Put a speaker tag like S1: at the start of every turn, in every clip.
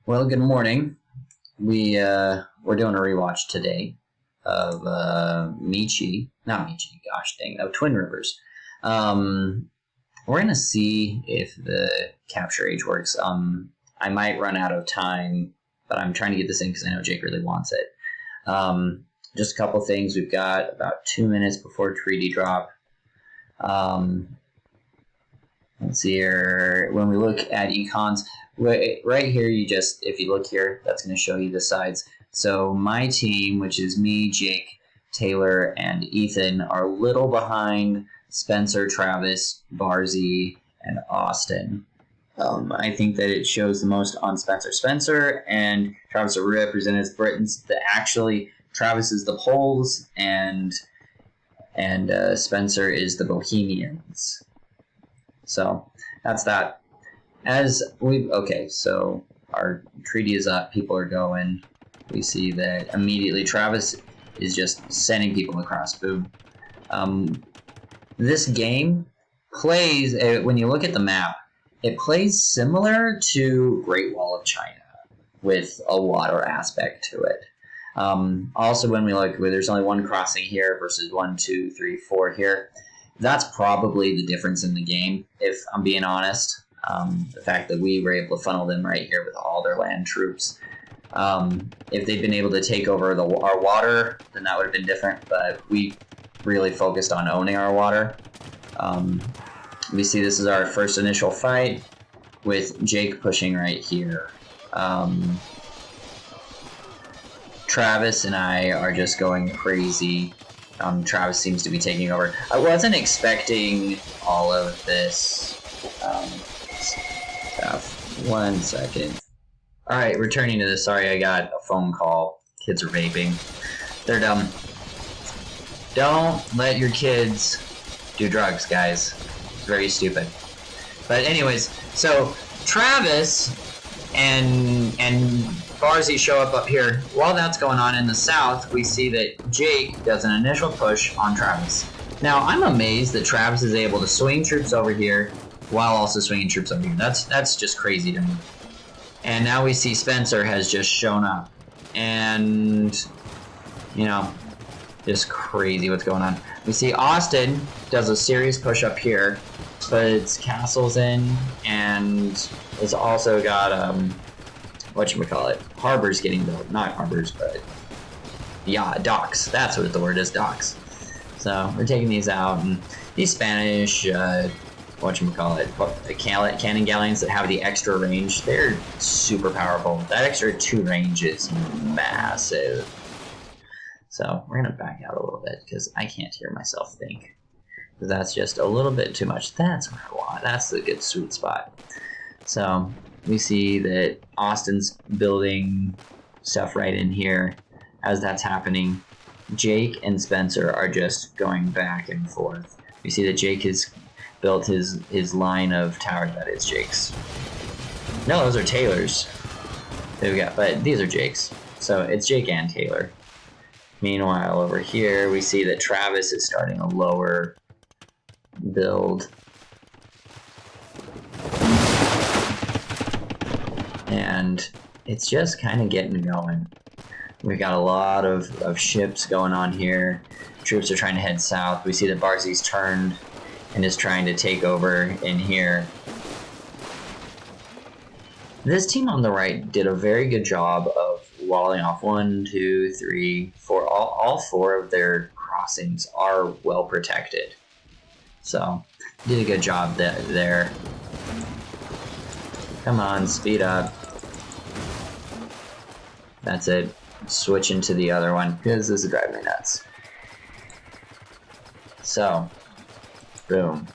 S1: Well, good morning. We're doing a rewatch today of of Twin Rivers. We're gonna see if the capture age works. I might run out of time, but I'm trying to get this in because I know Jake really wants it. Just a couple things. We've got about 2 minutes before treaty drop. Let's see here. When we look at econs, right here, if you look here, that's going to show you the sides. So my team, which is me, Jake, Taylor, and Ethan, are a little behind Spencer, Travis, Barzy, and Austin. I think that it shows the most on Spencer. Spencer and Travis are represented as Britons. Travis is the Poles, and Spencer is the Bohemians. So that's that. So our treaty is up. People are going. We see that immediately Travis is just sending people across. Boom. This game plays, when you look at the map, it plays similar to Great Wall of China with a water aspect to it. Also, when we look, there's only one crossing here versus 1, 2, 3, 4 here. That's probably the difference in the game, if I'm being honest. The fact that we were able to funnel them right here with all their land troops. If they'd been able to take over our water, then that would have been different, but we really focused on owning our water. We see this is our first initial fight with Jake pushing right here. Travis and I are just going crazy. Travis seems to be taking over. I wasn't expecting all of this stuff. 1 second. Alright, returning to this. Sorry, I got a phone call. Kids are vaping. They're dumb. Don't let your kids do drugs, guys. It's very stupid. But anyways, so Travis and Barzy show up here. While that's going on in the south, we see that Jake does an initial push on Travis. Now, I'm amazed that Travis is able to swing troops over here while also swinging troops over here. That's just crazy to me. And now we see Spencer has just shown up. And, just crazy what's going on. We see Austin does a serious push up here, but it's castles in, and it's also got, harbors getting built. Not harbors, but docks. That's what the word is, docks. So we're taking these out, and these Spanish, cannon galleons that have the extra range, they're super powerful. That extra 2 range is massive. So we're gonna back out a little bit because I can't hear myself think. That's just a little bit too much. That's what I want. That's the good sweet spot. So we see that Austin's building stuff right in here. As that's happening, Jake and Spencer are just going back and forth. We see that Jake has built his line of towers. That is Jake's. No, those are Taylor's. But these are Jake's. So it's Jake and Taylor. Meanwhile, over here, we see that Travis is starting a lower build. And it's just kind of getting going. We've got a lot of ships going on here. Troops are trying to head south. We see that Barzi's turned and is trying to take over in here. This team on the right did a very good job of walling off 1, 2, 3, 4. All 4 of their crossings are well protected. So, did a good job there. Come on, speed up. That's it. Switching to the other one, because this is driving me nuts. So, boom.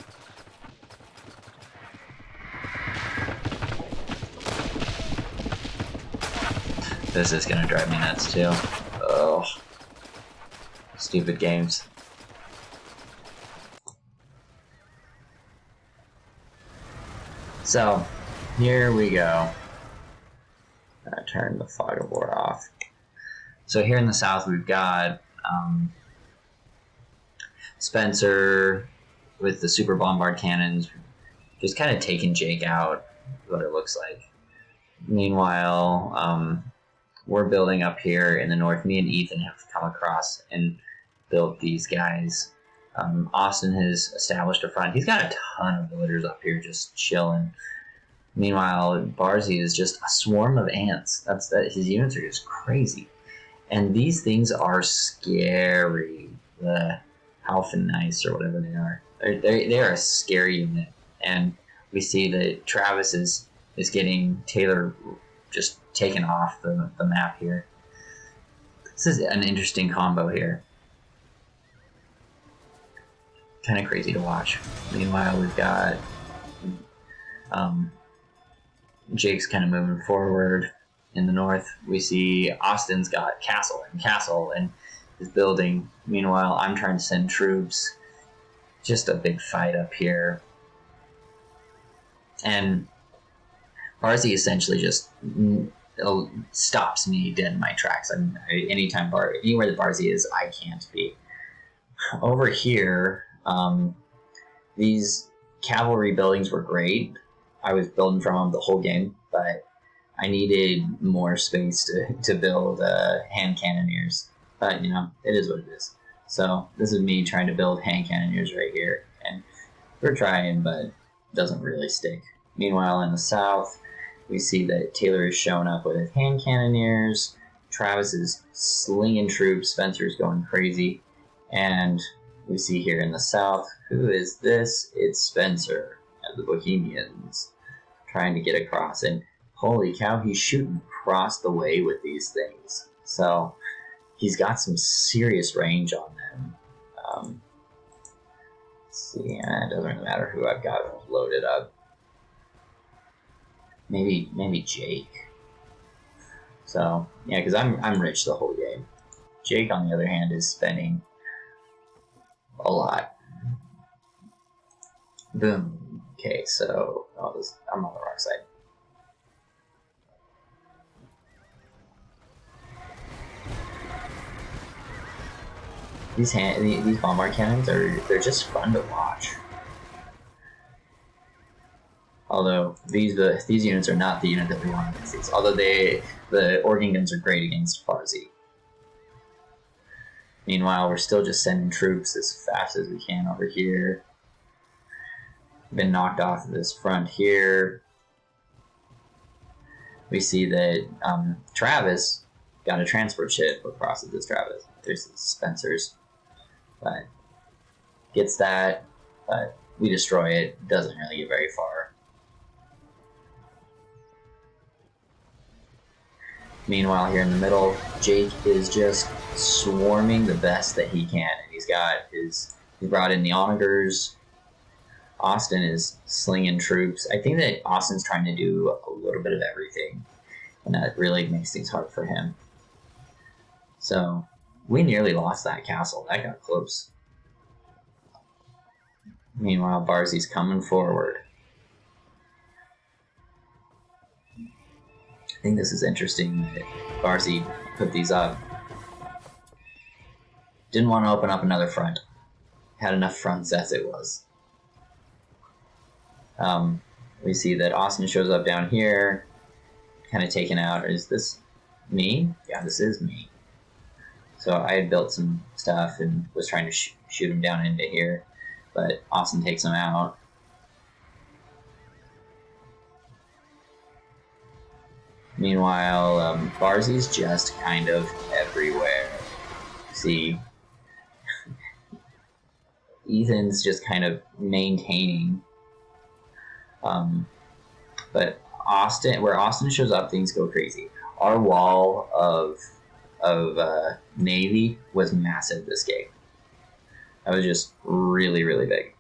S1: This is gonna drive me nuts too. Oh, stupid games. So, here we go. I turn the fog of war off. So here in the south, we've got Spencer with the super bombard cannons, just kind of taking Jake out, what it looks like. Meanwhile, we're building up here in the north. Me and Ethan have come across and built these guys. Austin has established a front. He's got a ton of villagers up here just chilling. Meanwhile, Barzy is just a swarm of ants. His units are just crazy. And these things are scary. The Halfenice or whatever they are. They are a scary unit. And we see that Travis is getting Taylor just taken off the map here. This is an interesting combo here. Kind of crazy to watch. Meanwhile, we've got Jake's kind of moving forward in the north. We see Austin's got castle and is building. Meanwhile, I'm trying to send troops. Just a big fight up here. And Barzy essentially just stops me dead in my tracks. Anywhere that Barzy is, I can't be. Over here, these cavalry buildings were great. I was building from them the whole game, but I needed more space to build hand cannoneers. But, you know, it is what it is. So this is me trying to build hand cannoneers right here. And we're trying, but it doesn't really stick. Meanwhile, in the south, we see that Taylor is showing up with hand cannoneers. Travis is slinging troops. Spencer's going crazy. And we see here in the south, who is this? It's Spencer and the Bohemians trying to get across. And holy cow, he's shooting across the way with these things. So he's got some serious range on them. Let's see, it doesn't really matter who I've got loaded up. Maybe Jake. So yeah, because I'm rich the whole game. Jake, on the other hand, is spending a lot. Boom. Okay, so I'm on the wrong side. These bombard cannons they're just fun to watch. Although these units are not the unit that we want against these. Although the organ guns are great against Barzy. Meanwhile, we're still just sending troops as fast as we can over here. Been knocked off of this front here. We see that Travis got a transport ship across at this Travis. There's Spencer's, but gets that, but we destroy it. Doesn't really get very far. Meanwhile, here in the middle, Jake is just swarming the best that he can, and he brought in the onagers. Austin is slinging troops. I think that Austin's trying to do a little bit of everything, and that really makes things hard for him. So we nearly lost that castle. That got close. Meanwhile, Barzy's coming forward. I think this is interesting that Barzy put these up. Didn't want to open up another front. Had enough fronts as it was. We see that Austin shows up down here, kind of taken out. Is this me? Yeah, this is me. So I had built some stuff and was trying to shoot him down into here, but Austin takes him out. Meanwhile, Barzy's just kind of everywhere. See, Ethan's just kind of maintaining. But where Austin shows up, things go crazy. Our wall of Navy was massive this game. That was just really, really big.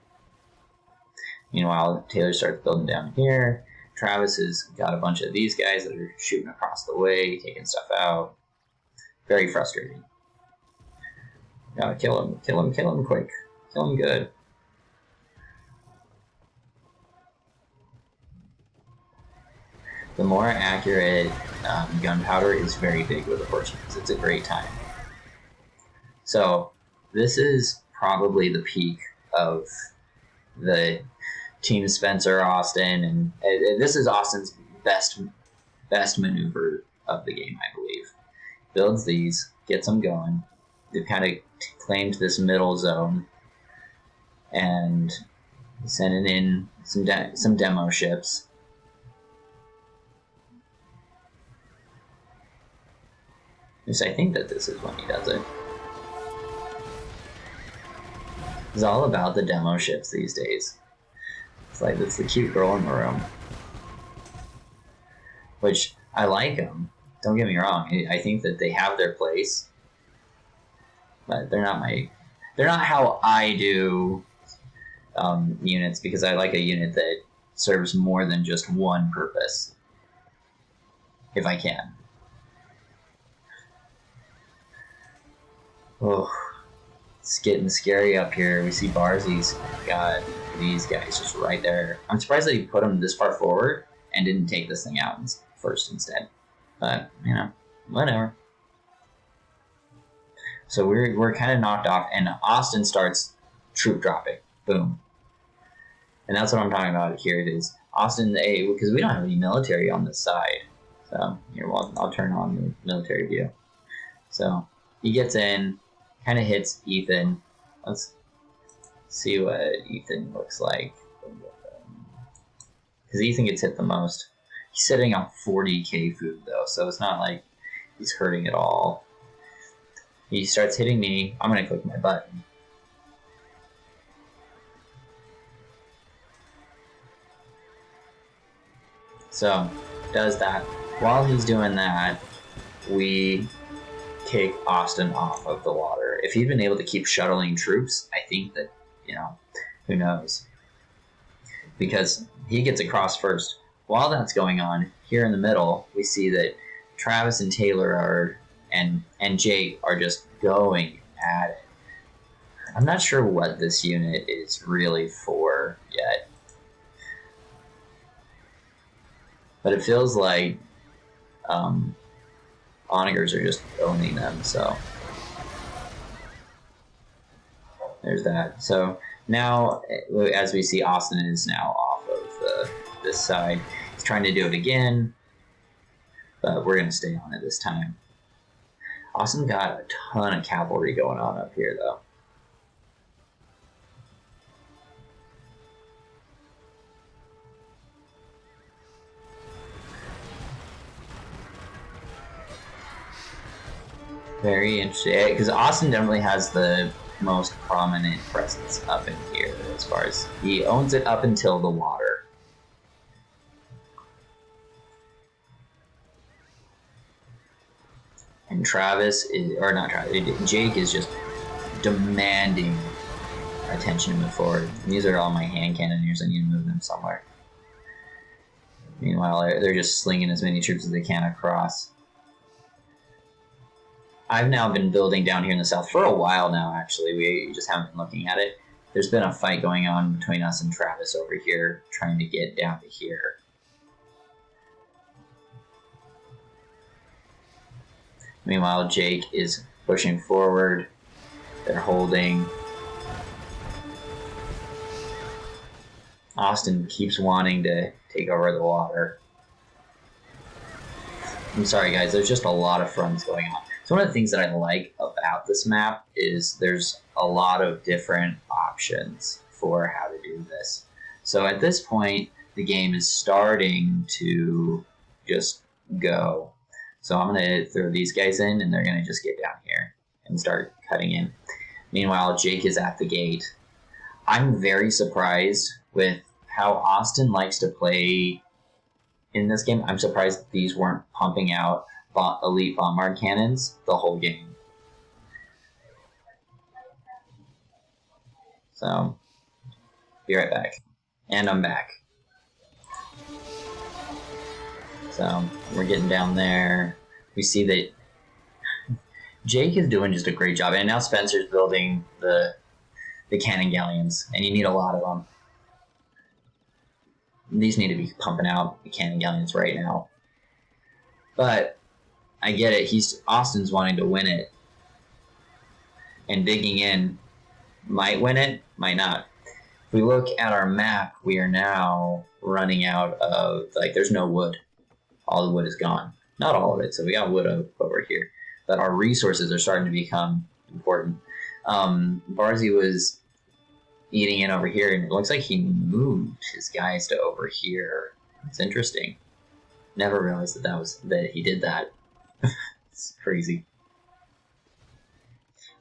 S1: Meanwhile, Taylor starts building down here. Travis has got a bunch of these guys that are shooting across the way, taking stuff out. Very frustrating. Gotta kill him quick. Kill him good. The more accurate gunpowder is very big with the Portuguese. It's a great time. So this is probably the peak of the Team Spencer, Austin, and this is Austin's best best maneuver of the game, I believe. Builds these, gets them going. They've kind of claimed this middle zone, and sending in some demo ships. Yes, I think that this is when he does it. It's all about the demo ships these days. It's like, it's the cute girl in the room. Which, I like them. Don't get me wrong. I think that they have their place. But they're not how I do units, because I like a unit that serves more than just one purpose. If I can. Oh, it's getting scary up here. We see Barzi's got these guys just right there. I'm surprised that he put them this far forward and didn't take this thing out first instead. But, you know, whatever. So we're kind of knocked off, and Austin starts troop dropping. Boom. And that's what I'm talking about here. It is Austin, because we don't have any military on this side. So, here, well, I'll turn on the military view. So, he gets in, kind of hits Ethan. Let's see what Ethan looks like. Because Ethan gets hit the most. He's sitting on 40k food, though, so it's not like he's hurting at all. He starts hitting me. I'm going to click my button. So, does that. While he's doing that, we take Austin off of the water. If he'd been able to keep shuttling troops, I think that, you know, who knows. Because he gets across first. While that's going on, here in the middle, we see that Travis and Taylor and Jake are just going at it. I'm not sure what this unit is really for yet. But it feels like onagers are just owning them, so there's that. So now, as we see, Austin is now off of this side. He's trying to do it again, but we're going to stay on it this time. Austin got a ton of cavalry going on up here, though. Very interesting, because Austin definitely has the most prominent presence up in here, as far as he owns it up until the water. And Jake is just demanding attention to move forward. And these are all my hand cannoneers. I need to move them somewhere. Meanwhile, they're just slinging as many troops as they can across. I've now been building down here in the south for a while now, actually. We just haven't been looking at it. There's been a fight going on between us and Travis over here, trying to get down to here. Meanwhile, Jake is pushing forward. They're holding. Austin keeps wanting to take over the water. I'm sorry, guys. There's just a lot of fronts going on. So one of the things that I like about this map is there's a lot of different options for how to do this. So at this point, the game is starting to just go. So I'm going to throw these guys in, and they're going to just get down here and start cutting in. Meanwhile, Jake is at the gate. I'm very surprised with how Austin likes to play in this game. I'm surprised these weren't pumping out elite bombard cannons the whole game. So, be right back. And I'm back. So, we're getting down there. We see that Jake is doing just a great job. And now Spencer's building the cannon galleons. And you need a lot of them. These need to be pumping out the cannon galleons right now. But I get it. Austin's wanting to win it. And digging in might win it, might not. If we look at our map, we are now running out of, there's no wood. all the wood is gone. Not all of it, so we got wood over here. But our resources are starting to become important. Barzy was eating in over here, and it looks like he moved his guys to over here. It's interesting. Never realized that he did that. It's crazy.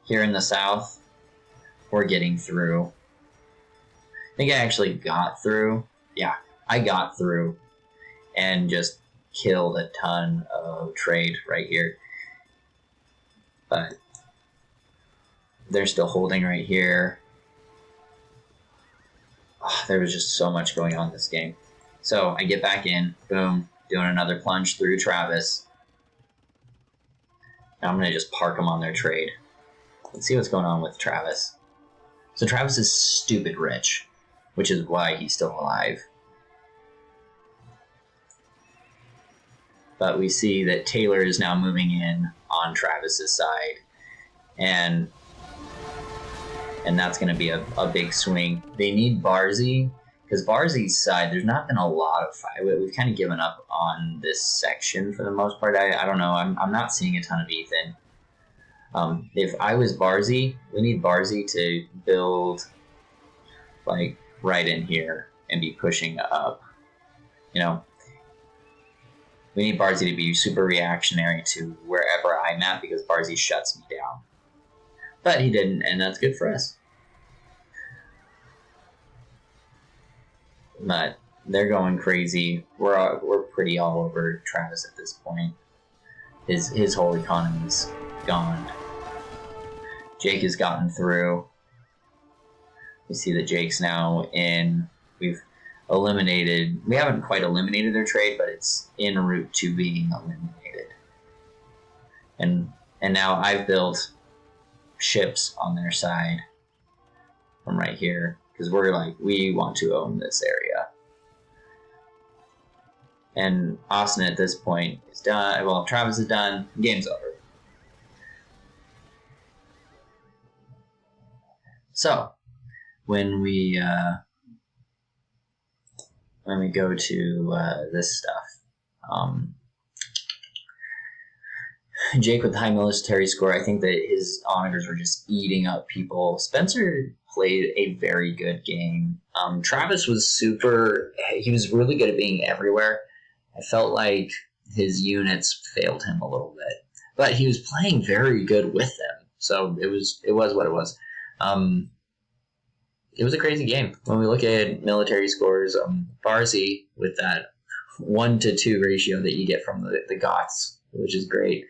S1: Here in the south, we're getting through. I think I actually got through. Yeah, I got through and just killed a ton of trade right here. But they're still holding right here. Oh, there was just so much going on this game. So I get back in, boom, doing another plunge through Travis. Now I'm going to just park them on their trade. Let's see what's going on with Travis. So Travis is stupid rich, which is why he's still alive. But we see that Taylor is now moving in on Travis's side. And that's going to be a big swing. They need Barzy, because Barzy's side, there's not been a lot of fight. We've kind of given up on this section for the most part. I don't know. I'm not seeing a ton of Ethan. If I was Barzy, we need Barzy to build like right in here and be pushing up. You know, we need Barzy to be super reactionary to wherever I'm at, because Barzy shuts me down. But he didn't, and that's good for us. But they're going crazy. We're pretty all over Travis at this point. His whole economy's gone. Jake has gotten through. We see that Jake's now in. We haven't quite eliminated their trade, but it's en route to being eliminated. And now I've built ships on their side from right here, because we want to own this area. And Austin at this point is done. Well, Travis is done. Game's over. So when we go to this stuff, Jake with the high military score, I think that his onagers were just eating up people. Spencer played a very good game. Travis was he was really good at being everywhere. I felt like his units failed him a little bit, but he was playing very good with them. So it was what it was. It was a crazy game. When we look at military scores, Barzy with that 1-to-2 ratio that you get from the Goths, which is great.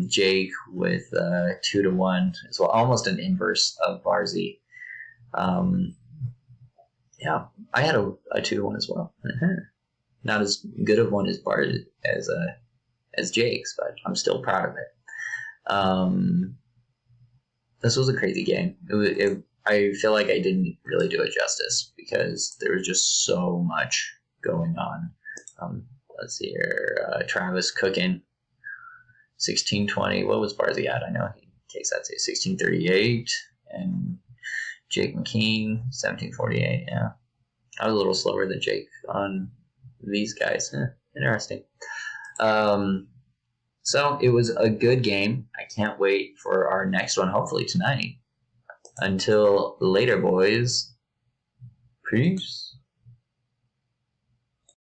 S1: Jake with 2-to-1 as well, almost an inverse of Barzy. Yeah, I had a 2-to-1 as well. Not as good of one as Barzy as Jake's, but I'm still proud of it. This was a crazy game. I feel like I didn't really do it justice, because there was just so much going on. Let's see here. Travis cooking 1620. What was Barzy at? I know he takes that to 1638. And Jake McKean 1748. Yeah, I was a little slower than Jake on these guys. Interesting. So it was a good game. I can't wait for our next one, hopefully tonight. Until later, boys. Peace.